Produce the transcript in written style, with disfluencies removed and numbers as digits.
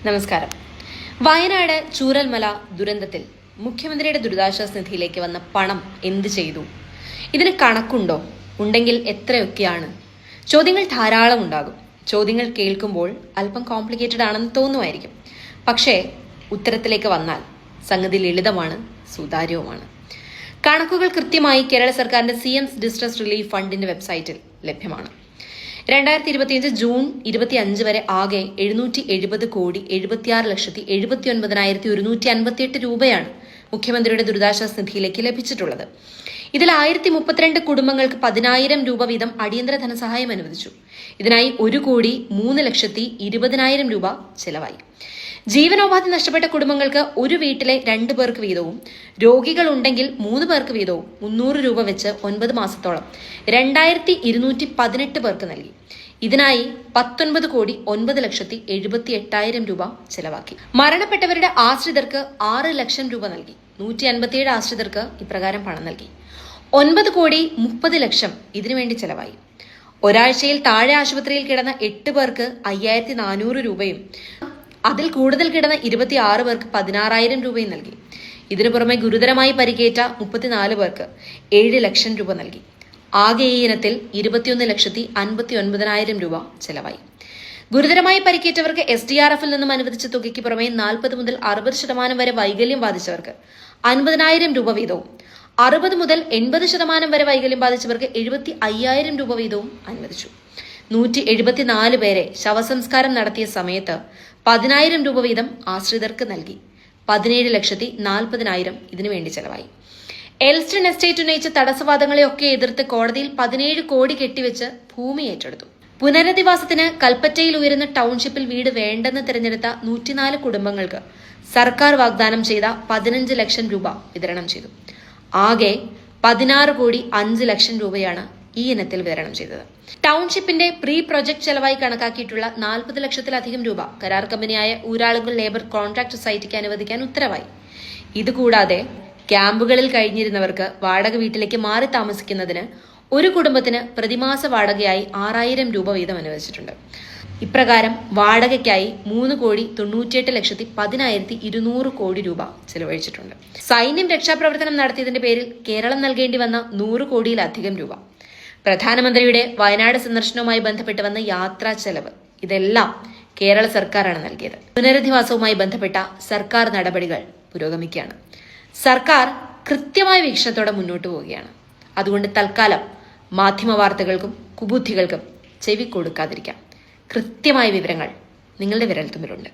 നമസ്കാരം. വയനാട് ചൂരൽമല ദുരന്തത്തിൽ മുഖ്യമന്ത്രിയുടെ ദുരിതാശ്വാസ നിധിയിലേക്ക് വന്ന പണം എന്ത് ചെയ്തു? ഇതിന് കണക്കുണ്ടോ? ഉണ്ടെങ്കിൽ എത്രയൊക്കെയാണ്? ചോദ്യങ്ങൾ ധാരാളം ഉണ്ടാകും. ചോദ്യങ്ങൾ കേൾക്കുമ്പോൾ അല്പം കോംപ്ലിക്കേറ്റഡ് ആണെന്ന് തോന്നുമായിരിക്കും. പക്ഷേ ഉത്തരത്തിലേക്ക് വന്നാൽ സംഗതി ലളിതമാണ്, സുതാര്യവുമാണ്. കണക്കുകൾ കൃത്യമായി കേരള സർക്കാരിന്റെ CM ഡിസ്ട്രസ് റിലീഫ് ഫണ്ടിന്റെ വെബ്സൈറ്റിൽ ലഭ്യമാണ്. 2025 ജൂൺ 25 വരെ ആകെ 770,76,79,158 രൂപയാണ് മുഖ്യമന്ത്രിയുടെ ദുരിതാശ്വാസ നിധിയിലേക്ക് ലഭിച്ചിട്ടുള്ളത്. ഇതിൽ 1032 കുടുംബങ്ങൾക്ക് 10,000 രൂപ വീതം അടിയന്തര ധനസഹായം അനുവദിച്ചു. ഇതിനായി 1,20,20,000 രൂപ ചെലവായി. ജീവനോപാധി നഷ്ടപ്പെട്ട കുടുംബങ്ങൾക്ക് ഒരു വീട്ടിലെ 2 പേർക്ക് വീതവും, രോഗികൾ ഉണ്ടെങ്കിൽ 3 പേർക്ക് വീതവും 300 രൂപ വെച്ച് 9 മാസത്തോളം 2,218 പേർക്ക് നൽകി. ഇതിനായി 19,09,78,000 രൂപ ചെലവാക്കി. മരണപ്പെട്ടവരുടെ ആശ്രിതർക്ക് 6 ലക്ഷം രൂപ നൽകി. 157 ആശ്രിതർക്ക് ഇപ്രകാരം പണം നൽകി. 9,30,00,000 ഇതിനുവേണ്ടി ചെലവായി. ഒരാഴ്ചയിൽ താഴെ ആശുപത്രിയിൽ കിടന്ന 8 പേർക്ക് 5,400 രൂപയും അതിൽ കൂടുതൽ കിടന്ന 26 പേർക്ക് 16,000 രൂപയും നൽകി. ഇതിനു പുറമെ ഗുരുതരമായി പരിക്കേറ്റ 34 പേർക്ക് 7 ലക്ഷം രൂപ നൽകി. ആകെ ഈ ഇനത്തിൽ 21,59,000 രൂപ ചെലവായി. ഗുരുതരമായി പരിക്കേറ്റവർക്ക് SDRFൽ നിന്നും അനുവദിച്ച തുകയ്ക്ക് പുറമെ 40 മുതൽ 60% വരെ വൈകല്യം ബാധിച്ചവർക്ക് 50,000 രൂപ വീതവും, 60 മുതൽ 80% വരെ വൈകല്യം ബാധിച്ചവർക്ക് 75,000 രൂപ വീതവും അനുവദിച്ചു. 174 പേരെ ശവസംസ്കാരം നടത്തിയ സമയത്ത് 10,000 രൂപ വീതം ആശ്രിതർക്ക് നൽകി. 17,40,000 ഇതിനുവേണ്ടി ചെലവായി. എൽസ്റ്റൺ എസ്റ്റേറ്റ് ഉന്നയിച്ച തടസ്സവാദങ്ങളെയൊക്കെ എതിർത്ത് കോടതിയിൽ 17 കോടി കെട്ടിവെച്ച് ഭൂമി ഏറ്റെടുത്തു. പുനരധിവാസത്തിന് കൽപ്പറ്റയിൽ ഉയരുന്ന ടൗൺഷിപ്പിൽ വീട് വേണ്ടെന്ന് തിരഞ്ഞെടുത്ത 104 കുടുംബങ്ങൾക്ക് സർക്കാർ വാഗ്ദാനം ചെയ്ത 15 ലക്ഷം രൂപ വിതരണം ചെയ്തു. ആകെ 16,05,00,000 രൂപയാണ് ഈ ഇനത്തിൽ വിതരണം ചെയ്തത്. ടൗൺഷിപ്പിന്റെ പ്രീ പ്രൊജക്ട് ചെലവായി കണക്കാക്കിയിട്ടുള്ള 40 ലക്ഷത്തിലധികം രൂപ കരാർ കമ്പനിയായ ഊരാളുങ്കൽ ലേബർ കോൺട്രാക്ട് സൊസൈറ്റിക്ക് അനുവദിക്കാൻ ഉത്തരവായി. ഇതുകൂടാതെ ക്യാമ്പുകളിൽ കഴിഞ്ഞിരുന്നവർക്ക് വാടക വീട്ടിലേക്ക് മാറി താമസിക്കുന്നതിന് ഒരു കുടുംബത്തിന് പ്രതിമാസ വാടകയായി 6,000 രൂപ വീതം അനുവദിച്ചിട്ടുണ്ട്. ഇപ്രകാരം വാടകയ്ക്കായി 3,98,10,200 കോടി രൂപ ചെലവഴിച്ചിട്ടുണ്ട്. സൈന്യം രക്ഷാപ്രവർത്തനം നടത്തിയതിന്റെ പേരിൽ കേരളം നൽകേണ്ടി വന്ന 100 കോടിയിലധികം രൂപ, പ്രധാനമന്ത്രിയുടെ വയനാട് സന്ദർശനവുമായി ബന്ധപ്പെട്ട് വന്ന യാത്രാ ചെലവ്, ഇതെല്ലാം കേരള സർക്കാരാണ് നൽകിയത്. പുനരധിവാസവുമായി ബന്ധപ്പെട്ട സർക്കാർ നടപടികൾ പുരോഗമിക്കുകയാണ്. സർക്കാർ കൃത്യമായ വീക്ഷണത്തോടെ മുന്നോട്ട് പോവുകയാണ്. അതുകൊണ്ട് തൽക്കാലം മാധ്യമ വാർത്തകൾക്കും കുബുദ്ധികൾക്കും ചെവി കൊടുക്കാതിരിക്കാം. കൃത്യമായ വിവരങ്ങൾ നിങ്ങളുടെ വിരൽത്തുമ്പിലുണ്ട്.